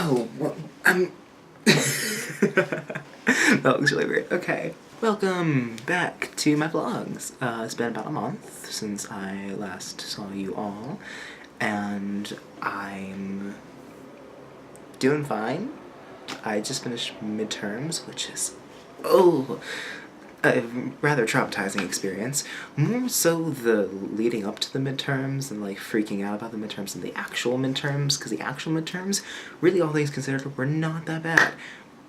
Oh, well, that looks really weird. Okay. Welcome back to my vlogs. It's been about a month since I last saw you all, and I'm doing fine. I just finished midterms, which is, a rather traumatizing experience. More so the leading up to the midterms and like freaking out about the midterms than the actual midterms, because the actual midterms, really all things considered, were not that bad.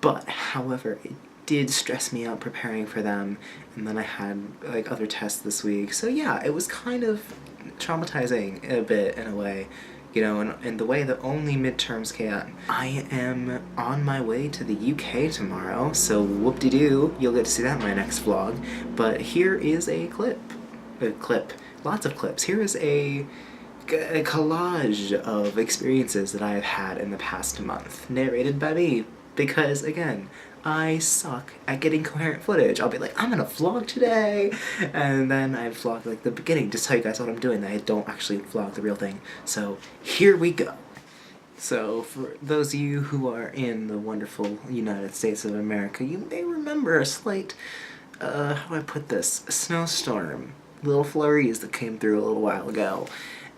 But, however, it did stress me out preparing for them, and then I had like other tests this week, so yeah, it was kind of traumatizing a bit in a way. You know, in the way that only midterms can. I am on my way to the UK tomorrow, so whoop-de-doo, you'll get to see that in my next vlog. But here is a clip. Lots of clips. Here is a collage of experiences that I have had in the past month, narrated by me. Because, again, I suck at getting coherent footage. I'll be like, I'm gonna vlog today! And then I vlog like the beginning, just tell you guys what I'm doing, that I don't actually vlog the real thing. So, here we go. So, for those of you who are in the wonderful United States of America, you may remember a slight, how do I put this? A snowstorm. Little flurries that came through a little while ago.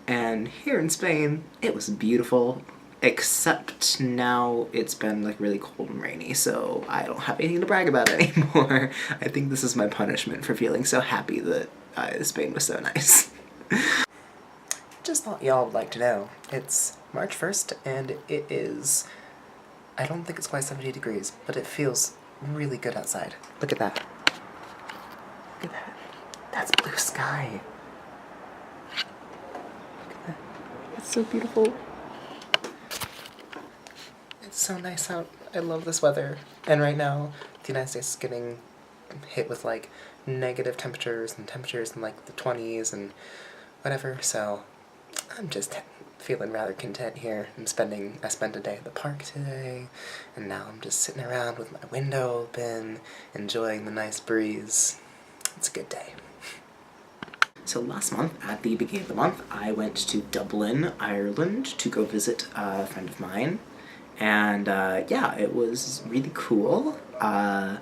And here in Spain, it was beautiful. Except now it's been like really cold and rainy, so I don't have anything to brag about anymore. I think this is my punishment for feeling so happy that Spain was so nice. Just thought y'all would like to know. It's March 1st and it is, I don't think it's quite 70 degrees, but it feels really good outside. Look at that. Look at that. That's blue sky. Look at that. That's so beautiful. It's so nice out. I love this weather. And right now, the United States is getting hit with like negative temperatures and temperatures in like the 20s and whatever, so I'm just feeling rather content here. I spent a day at the park today, and now I'm just sitting around with my window open, enjoying the nice breeze. It's a good day. So last month, at the beginning of the month, I went to Dublin, Ireland to go visit a friend of mine. And, yeah, it was really cool. I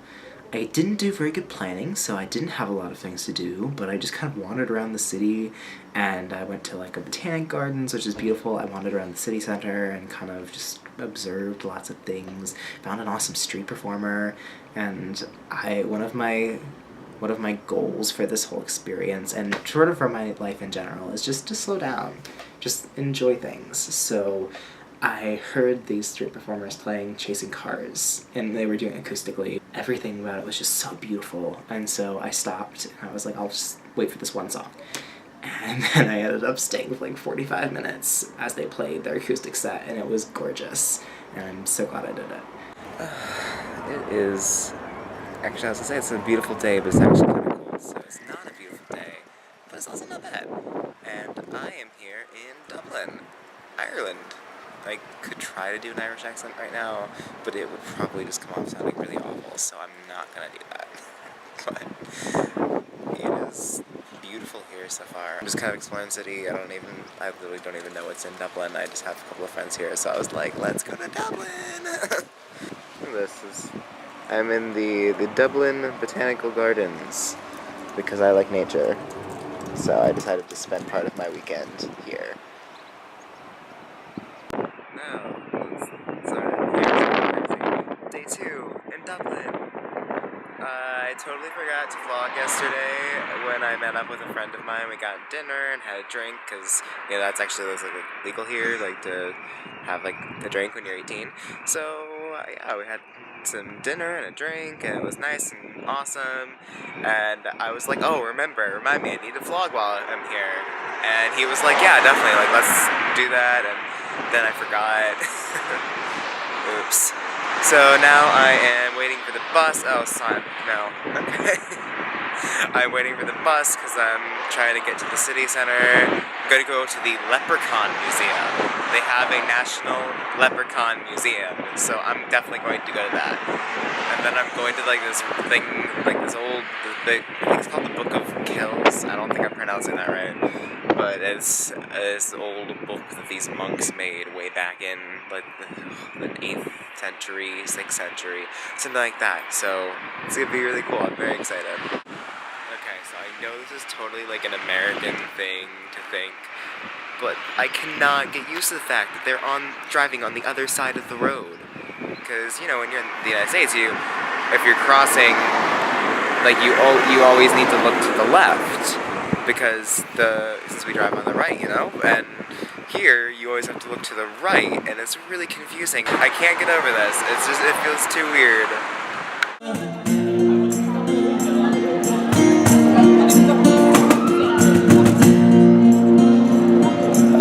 didn't do very good planning, so I didn't have a lot of things to do, but I just kind of wandered around the city, and I went to, like, a botanic gardens, which is beautiful. I wandered around the city center and kind of just observed lots of things, found an awesome street performer, and one of my goals for this whole experience, and sort of for my life in general, is just to slow down, just enjoy things. So I heard these street performers playing Chasing Cars, and they were doing it acoustically. Everything about it was just so beautiful, and so I stopped, and I was like, I'll just wait for this one song. And then I ended up staying for like 45 minutes as they played their acoustic set, and it was gorgeous, and I'm so glad I did it. It is, actually I was gonna say it's a beautiful day, but it's actually kind of cold, so it's not a beautiful day, but it's also not bad. And I am here in Dublin, Ireland. I could try to do an Irish accent right now, but it would probably just come off sounding really awful, so I'm not gonna do that. But it is beautiful here so far. I'm just kind of exploring the city. I literally don't even know what's in Dublin. I just have a couple of friends here, so I was like, let's go to Dublin! I'm in the Dublin Botanical Gardens, because I like nature. So I decided to spend part of my weekend here. Day 2 in Dublin. I totally forgot to vlog yesterday when I met up with a friend of mine. We got dinner and had a drink, because, you know, that's actually like legal here, like to have like a drink when you're 18. So, yeah, we had some dinner and a drink, and it was nice and awesome. And I was like, oh, remind me, I need to vlog while I'm here. And he was like, yeah, definitely, like, let's do that. And then I forgot. Oops. So now I am waiting for the bus. Oh, son, no. Okay. I'm waiting for the bus because I'm trying to get to the city center. going to go to the Leprechaun Museum. They have a National Leprechaun Museum, so I'm definitely going to go to that. And then I'm going to like this thing, like this old, I think it's called the Book of Kells. I don't think I'm pronouncing that right. But it's this old book that these monks made way back in like the 8th century, 6th century, something like that. So it's going to be really cool. I'm very excited. Okay, so I know this is totally like an American thing to think, but I cannot get used to the fact that they're driving on the other side of the road. Because, you know, when you're in the United States, if you're crossing, like you always need to look to the left, because since we drive on the right, you know, and here you always have to look to the right, and it's really confusing. I can't get over this. It feels too weird.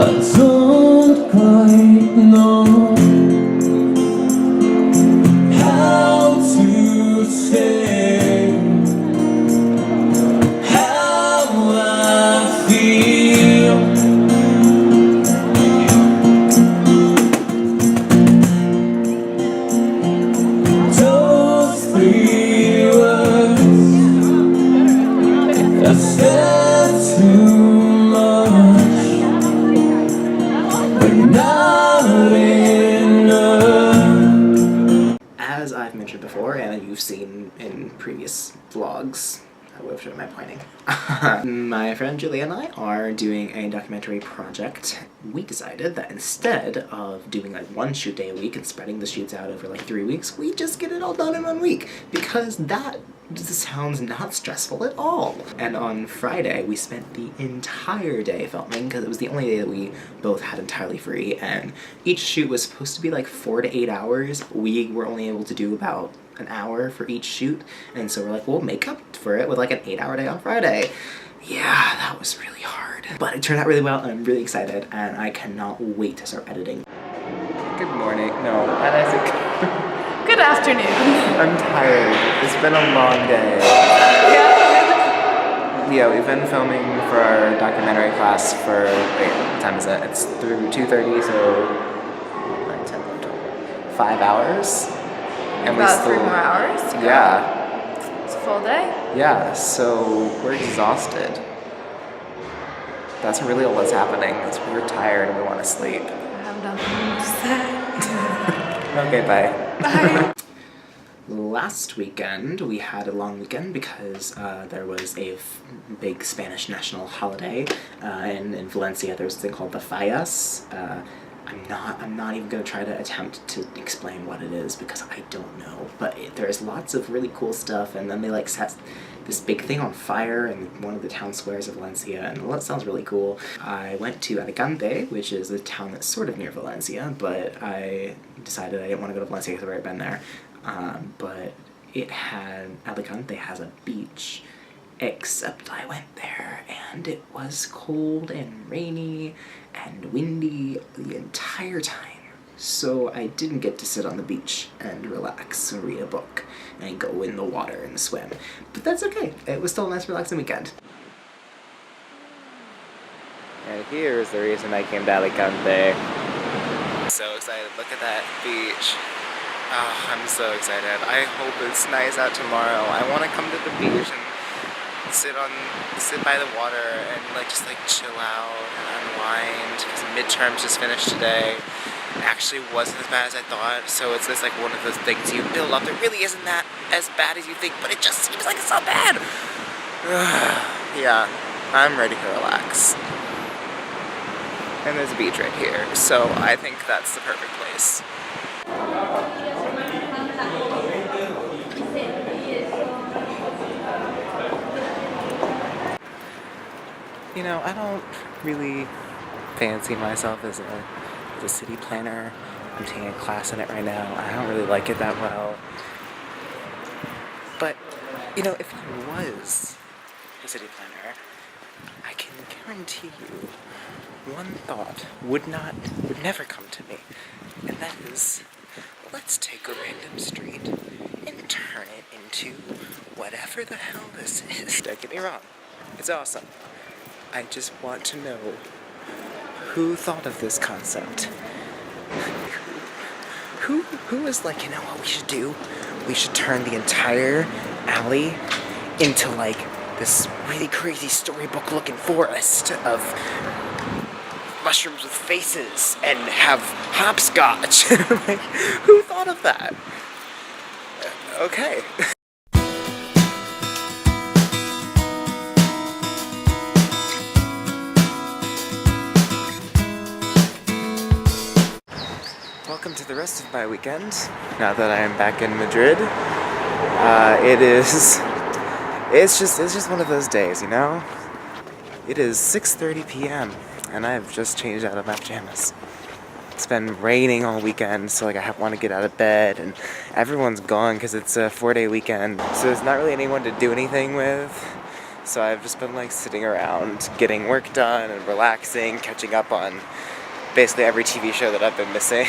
I don't quite know how to say how I feel. Those 3 words I said too much, but not enough. As I've mentioned before, and you've seen in previous vlogs, which am I pointing? My friend Julia and I are doing a documentary project. We decided that instead of doing like 1 shoot day a week and spreading the shoots out over like 3 weeks, we just get it all done in 1 week, because that sounds not stressful at all. And on Friday, we spent the entire day filming, because it was the only day that we both had entirely free, and each shoot was supposed to be like 4 to 8 hours. We were only able to do about an hour for each shoot, and so we're like, we'll make up for it with like an 8-hour day on Friday. Yeah, that was really hard. But it turned out really well, and I'm really excited, and I cannot wait to start editing. Good morning. No, and I think... Good afternoon. I'm tired. It's been a long day. Yeah, we've been filming for our documentary class for, wait, what time is it? It's through 2:30, so 9, 10, 11, 12, 5 hours. And about 3 more hours to go. Yeah. It's a full day? Yeah, so we're exhausted. That's really all that's happening, is we're tired and we want to sleep. I have nothing to say. Okay, bye. Bye. Last weekend, we had a long weekend because there was a big Spanish national holiday in Valencia. There's a thing called the Fallas. I'm not even going to try to attempt to explain what it is because I don't know, but there's lots of really cool stuff, and then they like set this big thing on fire in one of the town squares of Valencia, and well, that sounds really cool. I went to Alicante, which is a town that's sort of near Valencia, but I decided I didn't want to go to Valencia because I've already been there. But Alicante has a beach, except I went there and it was cold and rainy and windy the entire time. So I didn't get to sit on the beach and relax and read a book and go in the water and swim. But that's okay. It was still a nice relaxing weekend. And here's the reason I came to Alicante. So excited. Look at that beach. Oh, I'm so excited. I hope it's nice out tomorrow. I want to come to the beach and sit by the water and just chill out and unwind, because midterms just finished today. It actually wasn't as bad as I thought, so it's just one of those things you build up that really isn't that as bad as you think, but it just seems like it's not bad. Yeah, I'm ready to relax. And there's a beach right here, so I think that's the perfect place. You know, I don't really fancy myself as a city planner. I'm taking a class in it right now. I don't really like it that well. But, you know, if I was a city planner, I can guarantee you one thought would never come to me. And that is, let's take a random street and turn it into whatever the hell this is. Don't get me wrong, it's awesome. I just want to know Who thought of this concept? Who was like, you know what we should do? We should turn the entire alley into like this really crazy storybook looking forest of mushrooms with faces and have hopscotch. Like, who thought of that? Okay. Welcome to the rest of my weekend. Now that I am back in Madrid, it's just one of those days, you know? It is 6:30 p.m. and I have just changed out of my pajamas. It's been raining all weekend, so like I want to get out of bed, and everyone's gone because it's a 4-day weekend, so there's not really anyone to do anything with. So I've just been like sitting around, getting work done and relaxing, catching up on basically every TV show that I've been missing.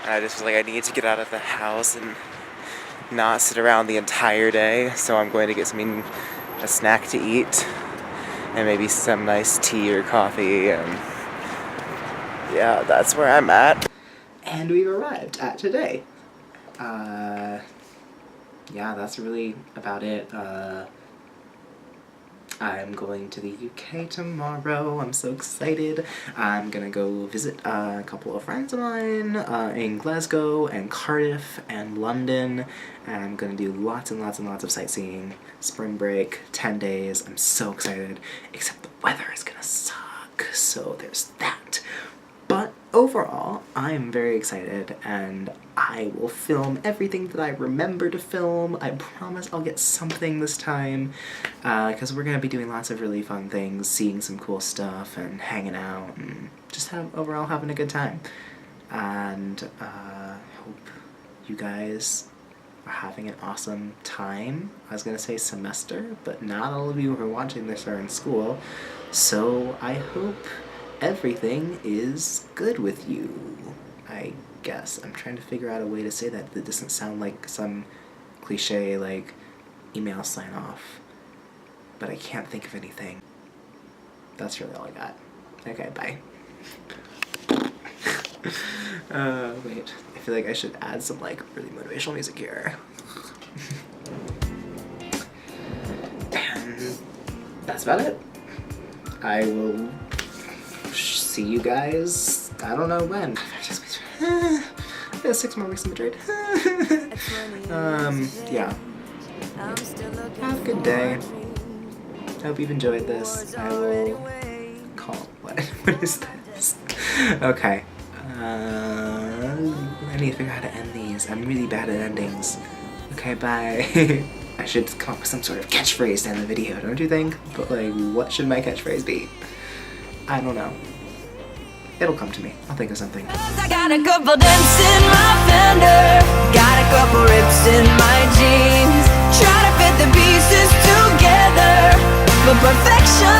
And I just was like, I need to get out of the house and not sit around the entire day, so I'm going to get a snack to eat and maybe some nice tea or coffee, and yeah, that's where I'm at. And we've arrived at today. Yeah, that's really about it. I'm going to the UK tomorrow. I'm so excited. I'm gonna go visit a couple of friends of mine in Glasgow and Cardiff and London. And I'm gonna do lots and lots and lots of sightseeing. Spring break, 10 days. I'm so excited. Except the weather is gonna suck. So there's that. But overall, I'm very excited, and I will film everything that I remember to film. I promise I'll get something this time, because we're going to be doing lots of really fun things, seeing some cool stuff, and hanging out, and just overall having a good time. And hope you guys are having an awesome time. I was going to say semester, but not all of you who are watching this are in school, so I hope everything is good with you, I guess. I'm trying to figure out a way to say that doesn't sound like some cliche, like, email sign-off. But I can't think of anything. That's really all I got. Okay, bye. Wait. I feel like I should add some, like, really motivational music here. And that's about it. I will see you guy,s I don't know when. I got 6 more weeks in Madrid. Yeah. Have a good day. Hope you've enjoyed this. I will call. What is this? Okay. I need to figure out how to end these. I'm really bad at endings. Okay, bye. I should come up with some sort of catchphrase to end the video, don't you think? But like, what should my catchphrase be? I don't know. It'll come to me. I'll think of something. I got a couple dents in my fender, got a couple rips in my jeans, try to fit the pieces together, but perfection